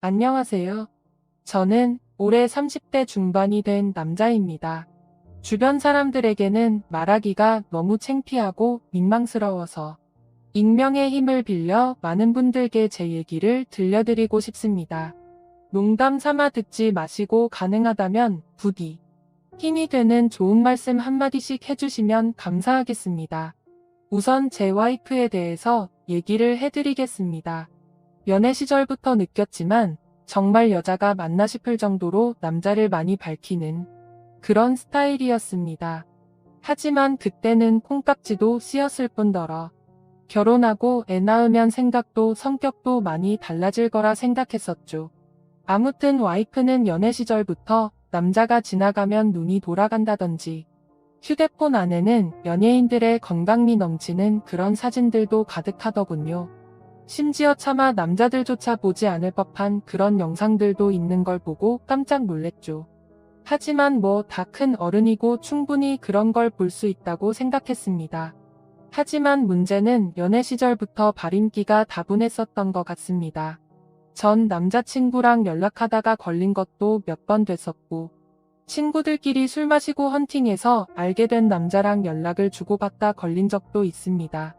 안녕하세요. 저는 올해 30대 중반이 된 남자입니다. 주변 사람들에게는 말하기가 너무 창피하고 민망스러워서 익명의 힘을 빌려 많은 분들께 제 얘기를 들려드리고 싶습니다. 농담 삼아 듣지 마시고 가능하다면 부디 힘이 되는 좋은 말씀 한마디씩 해주시면 감사하겠습니다. 우선 제 와이프에 대해서 얘기를 해드리겠습니다. 연애 시절부터 느꼈지만 정말 여자가 맞나 싶을 정도로 남자를 많이 밝히는 그런 스타일이었습니다. 하지만 그때는 콩깍지도 씌었을 뿐더러 결혼하고 애 낳으면 생각도 성격도 많이 달라질 거라 생각했었죠. 아무튼 와이프는 연애 시절부터 남자가 지나가면 눈이 돌아간다던지 휴대폰 안에는 연예인들의 건강미 넘치는 그런 사진들도 가득하더군요. 심지어 차마 남자들조차 보지 않을 법한 그런 영상들도 있는 걸 보고 깜짝 놀랬죠. 하지만 뭐 다 큰 어른이고 충분히 그런 걸 볼 수 있다고 생각했습니다. 하지만 문제는 연애 시절부터 발인기가 다분했었던 것 같습니다. 전 남자친구랑 연락하다가 걸린 것도 몇 번 됐었고, 친구들끼리 술 마시고 헌팅해서 알게 된 남자랑 연락을 주고받다 걸린 적도 있습니다.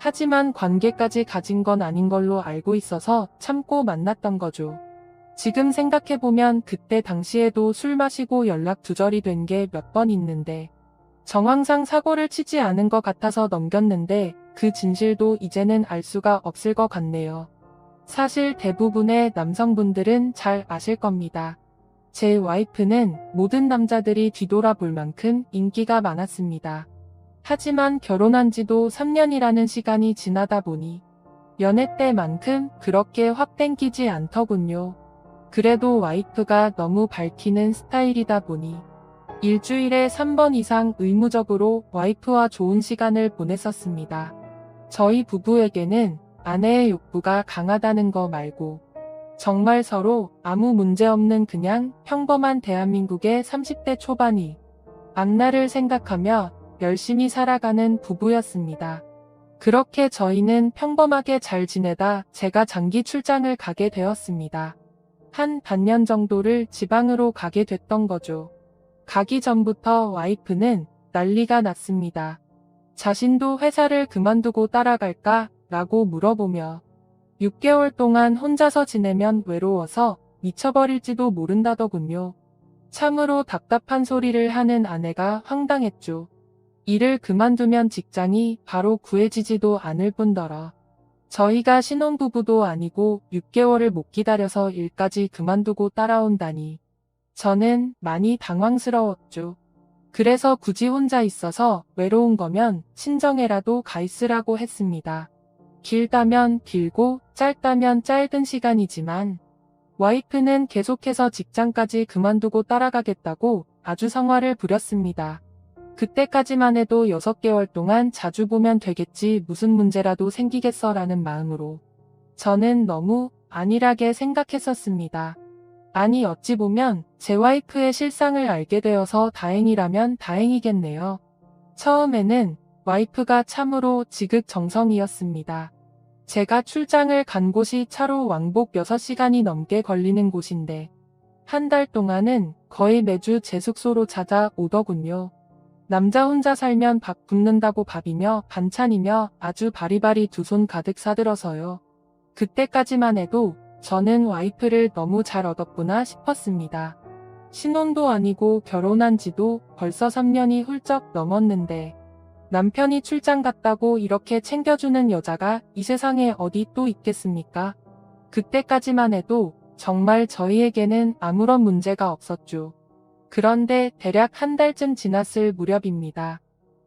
하지만 관계까지 가진 건 아닌 걸로 알고 있어서 참고 만났던 거죠. 지금 생각해보면 그때 당시에도 술 마시고 연락 두절이 된 게 몇 번 있는데 정황상 사고를 치지 않은 것 같아서 넘겼는데 그 진실도 이제는 알 수가 없을 것 같네요. 사실 대부분의 남성분들은 잘 아실 겁니다. 제 와이프는 모든 남자들이 뒤돌아볼 만큼 인기가 많았습니다. 하지만 결혼한 지도 3년이라는 시간이 지나다 보니 연애 때만큼 그렇게 확 땡기지 않더군요. 그래도 와이프가 너무 밝히는 스타일이다 보니 일주일에 3번 이상 의무적으로 와이프와 좋은 시간을 보냈었습니다. 저희 부부에게는 아내의 욕구가 강하다는 거 말고 정말 서로 아무 문제 없는 그냥 평범한 대한민국의 30대 초반이 앞날을 생각하며 열심히 살아가는 부부였습니다. 그렇게 저희는 평범하게 잘 지내다 제가 장기 출장을 가게 되었습니다. 한 반년 정도를 지방으로 가게 됐던 거죠. 가기 전부터 와이프는 난리가 났습니다. 자신도 회사를 그만두고 따라갈까? 라고 물어보며 6개월 동안 혼자서 지내면 외로워서 미쳐버릴지도 모른다더군요. 참으로 답답한 소리를 하는 아내가 황당했죠. 일을 그만두면 직장이 바로 구해지지도 않을 뿐더러 저희가 신혼부부도 아니고 6개월을 못 기다려서 일까지 그만두고 따라온다니 저는 많이 당황스러웠죠. 그래서 굳이 혼자 있어서 외로운 거면 친정에라도 가 있으라고 했습니다. 길다면 길고 짧다면 짧은 시간이지만 와이프는 계속해서 직장까지 그만두고 따라가겠다고 아주 성화를 부렸습니다. 그때까지만 해도 6개월 동안 자주 보면 되겠지 무슨 문제라도 생기겠어라는 마음으로 저는 너무 안일하게 생각했었습니다. 아니 어찌 보면 제 와이프의 실상을 알게 되어서 다행이라면 다행이겠네요. 처음에는 와이프가 참으로 지극정성이었습니다. 제가 출장을 간 곳이 차로 왕복 6시간이 넘게 걸리는 곳인데 한 달 동안은 거의 매주 제 숙소로 찾아오더군요. 남자 혼자 살면 밥 굶는다고 밥이며 반찬이며 아주 바리바리 두 손 가득 사들어서요. 그때까지만 해도 저는 와이프를 너무 잘 얻었구나 싶었습니다. 신혼도 아니고 결혼한 지도 벌써 3년이 훌쩍 넘었는데 남편이 출장 갔다고 이렇게 챙겨주는 여자가 이 세상에 어디 또 있겠습니까? 그때까지만 해도 정말 저희에게는 아무런 문제가 없었죠. 그런데 대략 한 달쯤 지났을 무렵입니다.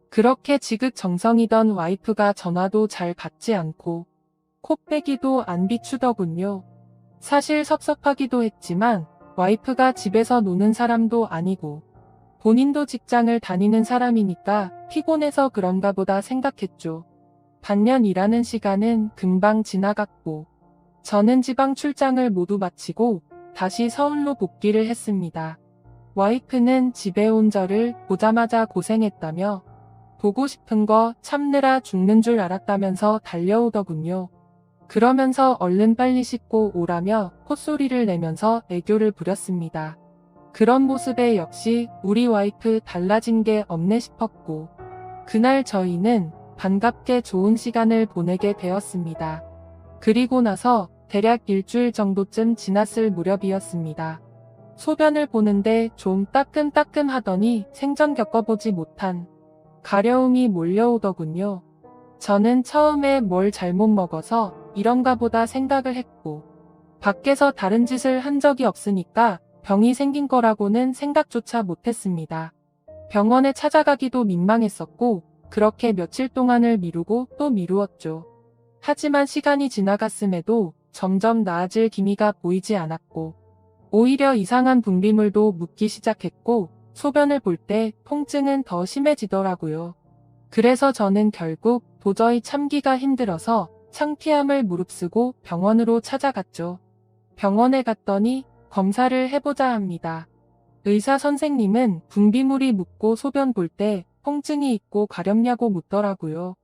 그렇게 지극정성이던 와이프가 전화도 잘 받지 않고 코빼기도 안 비추더군요. 사실 섭섭하기도 했지만 와이프가 집에서 노는 사람도 아니고 본인도 직장을 다니는 사람이니까 피곤해서 그런가 보다 생각했죠. 반년 일하는 시간은 금방 지나갔고 저는 지방 출장을 모두 마치고 다시 서울로 복귀를 했습니다. 와이프는 집에 온 저를 보자마자 고생했다며 보고 싶은 거 참느라 죽는 줄 알았다면서 달려오더군요. 그러면서 얼른 빨리 씻고 오라며 콧소리를 내면서 애교를 부렸습니다. 그런 모습에 역시 우리 와이프 달라진 게 없네 싶었고, 그날 저희는 반갑게 좋은 시간을 보내게 되었습니다. 그리고 나서 대략 일주일 정도쯤 지났을 무렵이었습니다. 소변을 보는데 좀 따끔따끔 하더니 생전 겪어보지 못한 가려움이 몰려오더군요. 저는 처음에 뭘 잘못 먹어서 이런가 보다 생각을 했고, 밖에서 다른 짓을 한 적이 없으니까 병이 생긴 거라고는 생각조차 못했습니다. 병원에 찾아가기도 민망했었고, 그렇게 며칠 동안을 미루고 또 미루었죠. 하지만 시간이 지나갔음에도 점점 나아질 기미가 보이지 않았고, 오히려 이상한 분비물도 묻기 시작했고, 소변을 볼 때 통증은 더 심해지더라고요. 그래서 저는 결국 도저히 참기가 힘들어서 창피함을 무릅쓰고 병원으로 찾아갔죠. 병원에 갔더니 검사를 해보자 합니다. 의사 선생님은 분비물이 묻고 소변 볼 때 통증이 있고 가렵냐고 묻더라고요.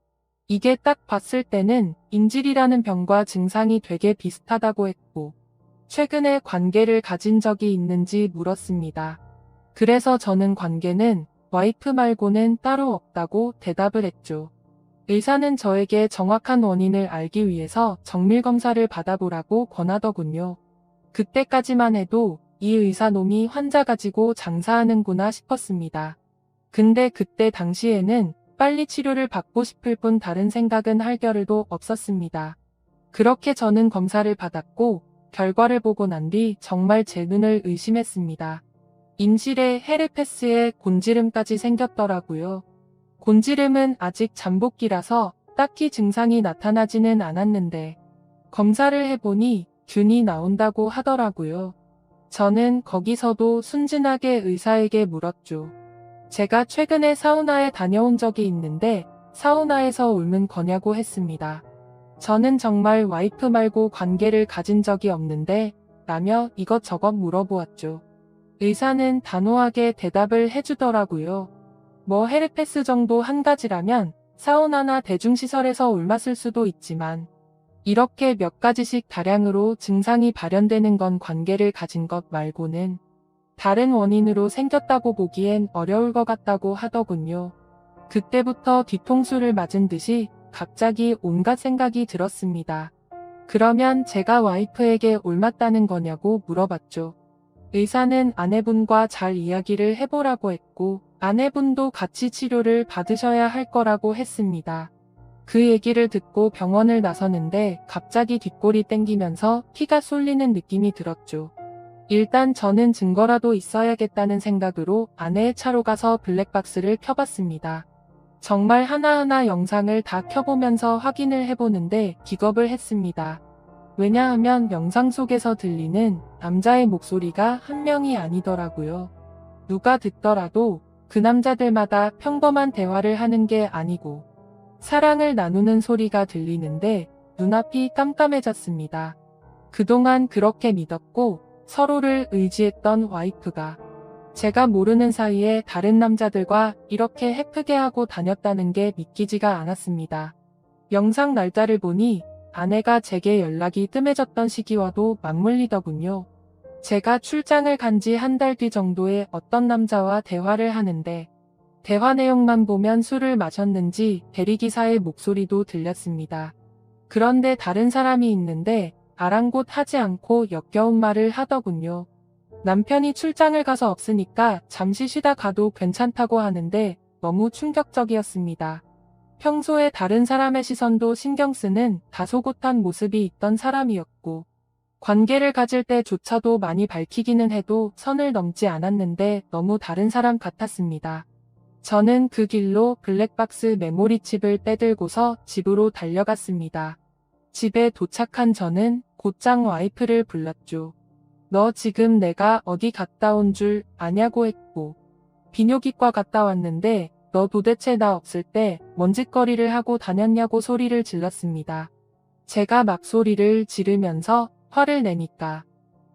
이게 딱 봤을 때는 인질이라는 병과 증상이 되게 비슷하다고 했고, 최근에 관계를 가진 적이 있는지 물었습니다. 그래서 저는 관계는 와이프 말고는 따로 없다고 대답을 했죠. 의사는 저에게 정확한 원인을 알기 위해서 정밀검사를 받아보라고 권하더군요. 그때까지만 해도 이 의사놈이 환자 가지고 장사하는구나 싶었습니다. 근데 그때 당시에는 빨리 치료를 받고 싶을 뿐 다른 생각은 할 겨를도 없었습니다. 그렇게 저는 검사를 받았고 결과를 보고 난 뒤 정말 제 눈을 의심했습니다. 임실에 헤르페스에 곤지름까지 생겼더라고요. 곤지름은 아직 잠복기라서 딱히 증상이 나타나지는 않았는데 검사를 해보니 균이 나온다고 하더라고요. 저는 거기서도 순진하게 의사에게 물었죠. 제가 최근에 사우나에 다녀온 적이 있는데 사우나에서 옮은 거냐고 했습니다. 저는 정말 와이프 말고 관계를 가진 적이 없는데 라며 이것저것 물어보았죠. 의사는 단호하게 대답을 해주더라고요. 뭐 헤르페스 정도 한 가지라면 사우나나 대중시설에서 옮았을 수도 있지만 이렇게 몇 가지씩 다량으로 증상이 발현되는 건 관계를 가진 것 말고는 다른 원인으로 생겼다고 보기엔 어려울 것 같다고 하더군요. 그때부터 뒤통수를 맞은 듯이 갑자기 온갖 생각이 들었습니다. 그러면 제가 와이프에게 옮았다는 거냐고 물어봤죠. 의사는 아내분과 잘 이야기를 해보라고 했고 아내분도 같이 치료를 받으셔야 할 거라고 했습니다. 그 얘기를 듣고 병원을 나서는데 갑자기 뒷골이 땡기면서 피가 쏠리는 느낌이 들었죠. 일단 저는 증거라도 있어야겠다는 생각으로 아내의 차로 가서 블랙박스를 켜봤습니다. 정말 하나하나 영상을 다 켜보면서 확인을 해보는데 기겁을 했습니다. 왜냐하면 영상 속에서 들리는 남자의 목소리가 한 명이 아니더라고요. 누가 듣더라도 그 남자들마다 평범한 대화를 하는 게 아니고 사랑을 나누는 소리가 들리는데 눈앞이 깜깜해졌습니다. 그동안 그렇게 믿었고 서로를 의지했던 와이프가 제가 모르는 사이에 다른 남자들과 이렇게 해프게 하고 다녔다는 게 믿기지가 않았습니다. 영상 날짜를 보니 아내가 제게 연락이 뜸해졌던 시기와도 맞물리더군요. 제가 출장을 간 지 한 달 뒤 정도에 어떤 남자와 대화를 하는데 대화 내용만 보면 술을 마셨는지 대리기사의 목소리도 들렸습니다. 그런데 다른 사람이 있는데 아랑곳하지 않고 역겨운 말을 하더군요. 남편이 출장을 가서 없으니까 잠시 쉬다 가도 괜찮다고 하는데 너무 충격적이었습니다. 평소에 다른 사람의 시선도 신경 쓰는 다소곳한 모습이 있던 사람이었고 관계를 가질 때조차도 많이 밝히기는 해도 선을 넘지 않았는데 너무 다른 사람 같았습니다. 저는 그 길로 블랙박스 메모리칩을 빼들고서 집으로 달려갔습니다. 집에 도착한 저는 곧장 와이프를 불렀죠. 너 지금 내가 어디 갔다 온 줄 아냐고 했고 비뇨기과 갔다 왔는데 너 도대체 나 없을 때 뭔 짓거리를 하고 다녔냐고 소리를 질렀습니다. 제가 막 소리를 지르면서 화를 내니까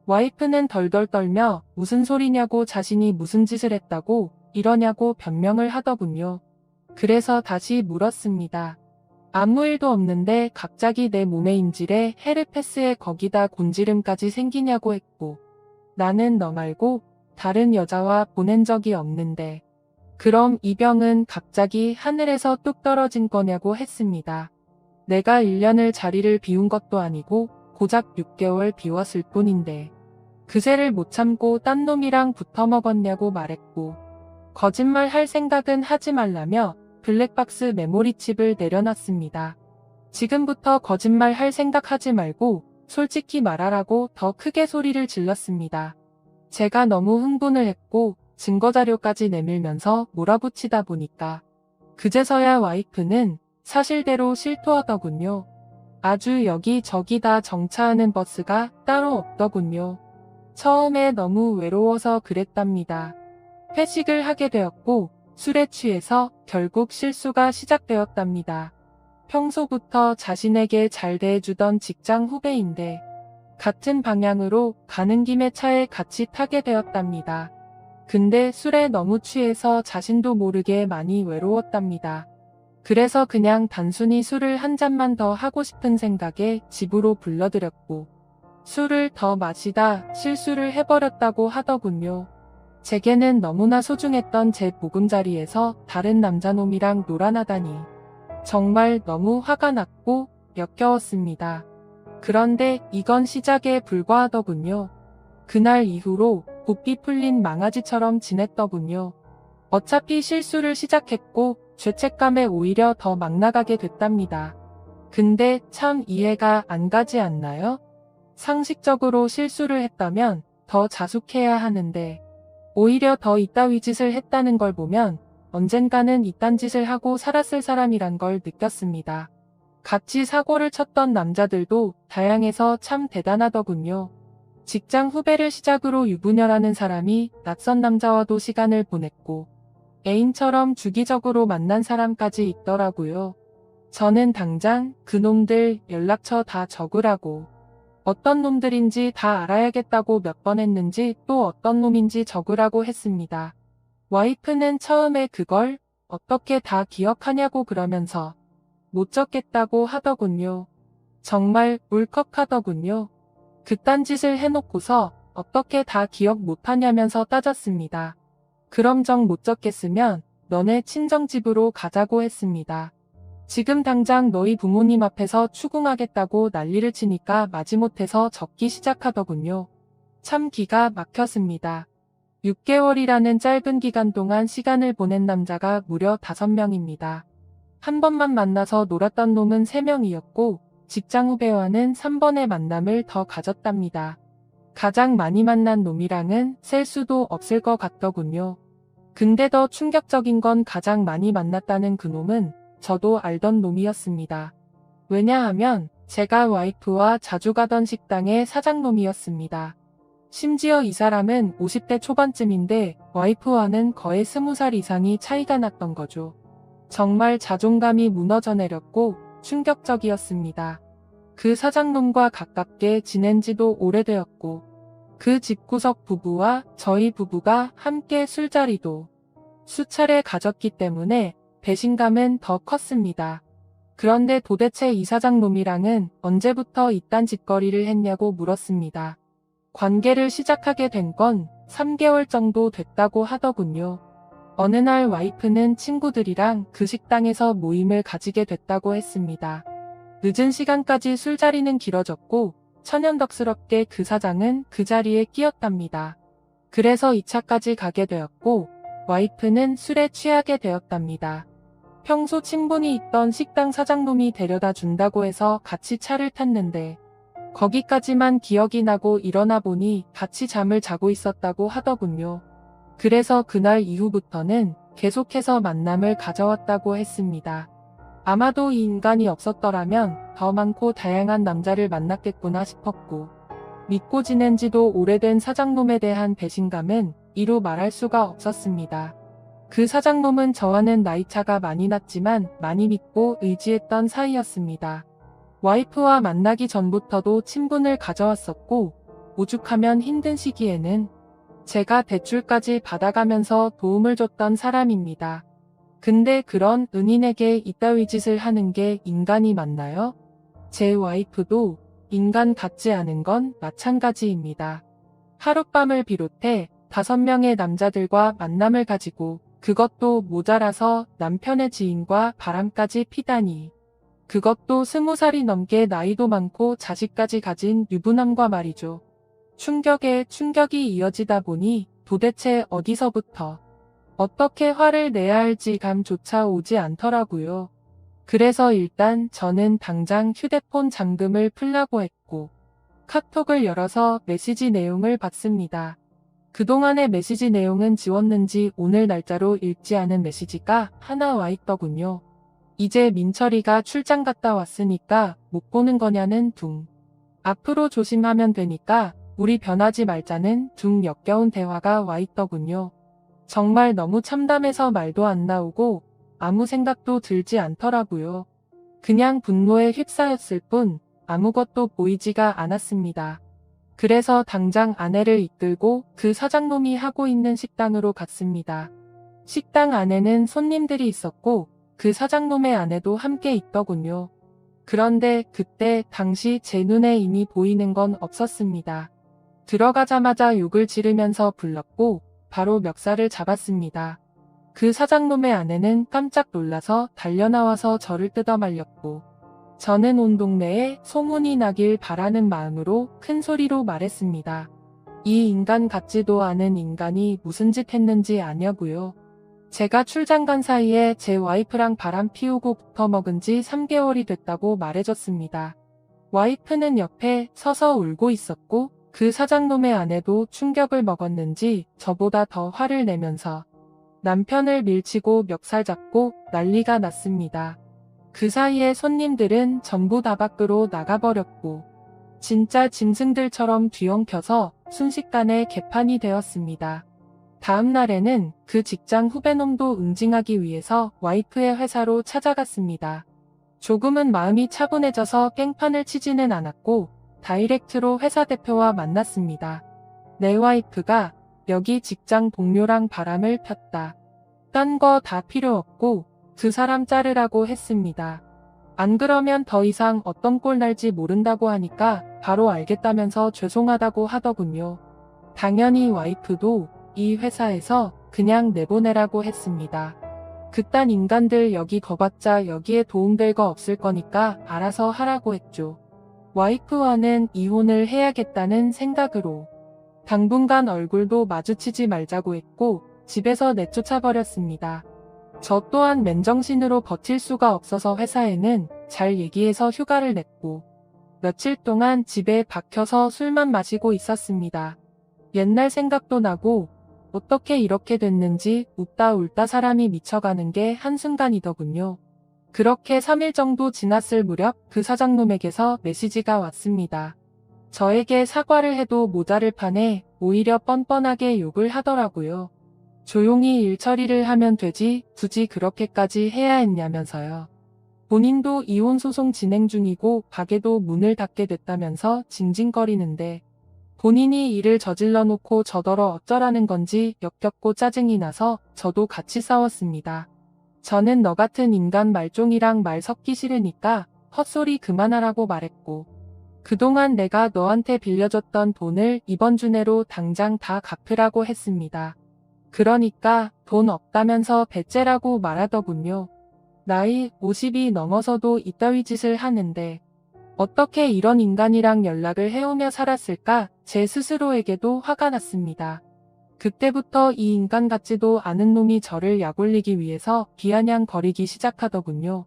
와이프는 덜덜 떨며 무슨 소리냐고 자신이 무슨 짓을 했다고 이러냐고 변명을 하더군요. 그래서 다시 물었습니다. 아무 일도 없는데 갑자기 내 몸의 인질에 헤르페스에 거기다 곤지름까지 생기냐고 했고, 나는 너 말고 다른 여자와 보낸 적이 없는데 그럼 이 병은 갑자기 하늘에서 뚝 떨어진 거냐고 했습니다. 내가 1년을 자리를 비운 것도 아니고 고작 6개월 비웠을 뿐인데 그새를 못 참고 딴 놈이랑 붙어먹었냐고 말했고, 거짓말 할 생각은 하지 말라며 블랙박스 메모리칩을 내려놨습니다. 지금부터 거짓말 할 생각하지 말고 솔직히 말하라고 더 크게 소리를 질렀습니다. 제가 너무 흥분을 했고 증거자료까지 내밀면서 몰아붙이다 보니까 그제서야 와이프는 사실대로 실토하더군요. 아주 여기저기 다 정차하는 버스가 따로 없더군요. 처음에 너무 외로워서 그랬답니다. 회식을 하게 되었고 술에 취해서 결국 실수가 시작되었답니다. 평소부터 자신에게 잘 대해주던 직장 후배인데 같은 방향으로 가는 김에 차에 같이 타게 되었답니다. 근데 술에 너무 취해서 자신도 모르게 많이 외로웠답니다. 그래서 그냥 단순히 술을 한 잔만 더 하고 싶은 생각에 집으로 불러들였고 술을 더 마시다 실수를 해버렸다고 하더군요. 제게는 너무나 소중했던 제 보금자리에서 다른 남자놈이랑 놀아나다니 정말 너무 화가 났고 역겨웠습니다. 그런데 이건 시작에 불과하더군요. 그날 이후로 고삐 풀린 망아지처럼 지냈더군요. 어차피 실수를 시작했고 죄책감에 오히려 더 막 나가게 됐답니다. 근데 참 이해가 안 가지 않나요? 상식적으로 실수를 했다면 더 자숙해야 하는데 오히려 더 이따위 짓을 했다는 걸 보면 언젠가는 이딴 짓을 하고 살았을 사람이란 걸 느꼈습니다. 같이 사고를 쳤던 남자들도 다양해서 참 대단하더군요. 직장 후배를 시작으로 유부녀라는 사람이 낯선 남자와도 시간을 보냈고 애인처럼 주기적으로 만난 사람까지 있더라고요. 저는 당장 그놈들 연락처 다 적으라고, 어떤 놈들인지 다 알아야겠다고 몇 번 했는지 또 어떤 놈인지 적으라고 했습니다. 와이프는 처음에 그걸 어떻게 다 기억하냐고 그러면서 못 적겠다고 하더군요. 정말 울컥하더군요. 그딴 짓을 해놓고서 어떻게 다 기억 못하냐면서 따졌습니다. 그럼 정 못 적겠으면 너네 친정집으로 가자고 했습니다. 지금 당장 너희 부모님 앞에서 추궁하겠다고 난리를 치니까 마지못해서 적기 시작하더군요. 참 기가 막혔습니다. 6개월이라는 짧은 기간 동안 시간을 보낸 남자가 무려 5명입니다. 한 번만 만나서 놀았던 놈은 3명이었고 직장 후배와는 3번의 만남을 더 가졌답니다. 가장 많이 만난 놈이랑은 셀 수도 없을 것 같더군요. 근데 더 충격적인 건 가장 많이 만났다는 그 놈은 저도 알던 놈이었습니다. 왜냐하면 제가 와이프와 자주 가던 식당의 사장놈이었습니다. 심지어 이 사람은 50대 초반쯤인데 와이프와는 거의 20살 이상이 차이가 났던 거죠. 정말 자존감이 무너져 내렸고 충격적이었습니다. 그 사장놈과 가깝게 지낸 지도 오래되었고 그 집구석 부부와 저희 부부가 함께 술자리도 수차례 가졌기 때문에 배신감은 더 컸습니다. 그런데 도대체 이 사장놈이랑은 언제부터 이딴 짓거리를 했냐고 물었습니다. 관계를 시작하게 된 건 3개월 정도 됐다고 하더군요. 어느 날 와이프는 친구들이랑 그 식당에서 모임을 가지게 됐다고 했습니다. 늦은 시간까지 술자리는 길어졌고 천연덕스럽게 그 사장은 그 자리에 끼었답니다. 그래서 2차까지 가게 되었고 와이프는 술에 취하게 되었답니다. 평소 친분이 있던 식당 사장놈이 데려다 준다고 해서 같이 차를 탔는데 거기까지만 기억이 나고 일어나 보니 같이 잠을 자고 있었다고 하더군요. 그래서 그날 이후부터는 계속해서 만남을 가져왔다고 했습니다. 아마도 이 인간이 없었더라면 더 많고 다양한 남자를 만났겠구나 싶었고 믿고 지낸 지도 오래된 사장놈에 대한 배신감은 이루 말할 수가 없었습니다. 그 사장놈은 저와는 나이차가 많이 났지만 많이 믿고 의지했던 사이였습니다. 와이프와 만나기 전부터도 친분을 가져왔었고 오죽하면 힘든 시기에는 제가 대출까지 받아가면서 도움을 줬던 사람입니다. 근데 그런 은인에게 이따위 짓을 하는 게 인간이 맞나요? 제 와이프도 인간 같지 않은 건 마찬가지입니다. 하룻밤을 비롯해 5명의 남자들과 만남을 가지고 그것도 모자라서 남편의 지인과 바람까지 피다니. 그것도 20살이 넘게 나이도 많고 자식까지 가진 유부남과 말이죠. 충격에 충격이 이어지다 보니 도대체 어디서부터 어떻게 화를 내야 할지 감조차 오지 않더라고요. 그래서 일단 저는 당장 휴대폰 잠금을 풀라고 했고 카톡을 열어서 메시지 내용을 봤습니다. 그동안의 메시지 내용은 지웠는지 오늘 날짜로 읽지 않은 메시지가 하나 와 있더군요. 이제 민철이가 출장 갔다 왔으니까 못 보는 거냐는 둥. 앞으로 조심하면 되니까 우리 변하지 말자는 둥 역겨운 대화가 와 있더군요. 정말 너무 참담해서 말도 안 나오고 아무 생각도 들지 않더라고요. 그냥 분노에 휩싸였을 뿐 아무것도 보이지가 않았습니다. 그래서 당장 아내를 이끌고 그 사장놈이 하고 있는 식당으로 갔습니다. 식당 안에는 손님들이 있었고 그 사장놈의 아내도 함께 있더군요. 그런데 그때 당시 제 눈에 이미 보이는 건 없었습니다. 들어가자마자 욕을 지르면서 불렀고 바로 멱살을 잡았습니다. 그 사장놈의 아내는 깜짝 놀라서 달려나와서 저를 뜯어말렸고 저는 온 동네에 소문이 나길 바라는 마음으로 큰 소리로 말했습니다. 이 인간 같지도 않은 인간이 무슨 짓 했는지 아냐고요. 제가 출장 간 사이에 제 와이프랑 바람 피우고 붙어먹은 지 3개월이 됐다고 말해줬습니다. 와이프는 옆에 서서 울고 있었고 그 사장놈의 아내도 충격을 먹었는지 저보다 더 화를 내면서 남편을 밀치고 멱살 잡고 난리가 났습니다. 그 사이에 손님들은 전부 다 밖으로 나가버렸고 진짜 짐승들처럼 뒤엉켜서 순식간에 개판이 되었습니다. 다음 날에는 그 직장 후배놈도 응징하기 위해서 와이프의 회사로 찾아갔습니다. 조금은 마음이 차분해져서 깽판을 치지는 않았고 다이렉트로 회사 대표와 만났습니다. 내 와이프가 여기 직장 동료랑 바람을 폈다. 딴 거 다 필요 없고 그 사람 자르라고 했습니다. 안 그러면 더 이상 어떤 꼴 날지 모른다고 하니까 바로 알겠다면서 죄송하다고 하더군요. 당연히 와이프도 이 회사에서 그냥 내보내라고 했습니다. 그딴 인간들 여기 거봤자 여기에 도움될 거 없을 거니까 알아서 하라고 했죠. 와이프와는 이혼을 해야겠다는 생각으로 당분간 얼굴도 마주치지 말자고 했고 집에서 내쫓아버렸습니다. 저 또한 맨정신으로 버틸 수가 없어서 회사에는 잘 얘기해서 휴가를 냈고 며칠 동안 집에 박혀서 술만 마시고 있었습니다. 옛날 생각도 나고 어떻게 이렇게 됐는지 웃다 울다 사람이 미쳐가는 게 한순간이더군요. 그렇게 3일 정도 지났을 무렵 그 사장놈에게서 메시지가 왔습니다. 저에게 사과를 해도 모자를 파네 오히려 뻔뻔하게 욕을 하더라고요. 조용히 일 처리를 하면 되지 굳이 그렇게까지 해야 했냐면서요. 본인도 이혼 소송 진행 중이고 가게도 문을 닫게 됐다면서 징징거리는데 본인이 일을 저질러 놓고 저더러 어쩌라는 건지 역겹고 짜증이 나서 저도 같이 싸웠습니다. 저는 너 같은 인간 말종이랑 말 섞기 싫으니까 헛소리 그만하라고 말했고 그동안 내가 너한테 빌려줬던 돈을 이번 주 내로 당장 다 갚으라고 했습니다. 그러니까 돈 없다면서 배째라고 말하더군요. 나이 50이 넘어서도 이따위 짓을 하는데 어떻게 이런 인간이랑 연락을 해오며 살았을까 제 스스로에게도 화가 났습니다. 그때부터 이 인간 같지도 않은 놈이 저를 약올리기 위해서 비아냥거리기 시작하더군요.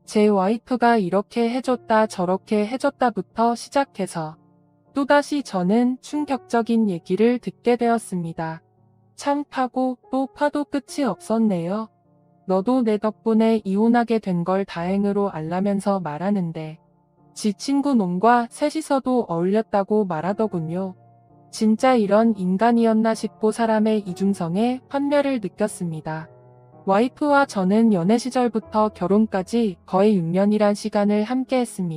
제 와이프가 이렇게 해줬다 저렇게 해줬다부터 시작해서 또다시 저는 충격적인 얘기를 듣게 되었습니다. 참 파고 또 파도 끝이 없었네요. 너도 내 덕분에 이혼하게 된 걸 다행으로 알라면서 말하는데 지 친구 놈과 셋이서도 어울렸다고 말하더군요. 진짜 이런 인간이었나 싶고 사람의 이중성에 환멸을 느꼈습니다. 와이프와 저는 연애 시절부터 결혼까지 거의 6년이란 시간을 함께 했습니다.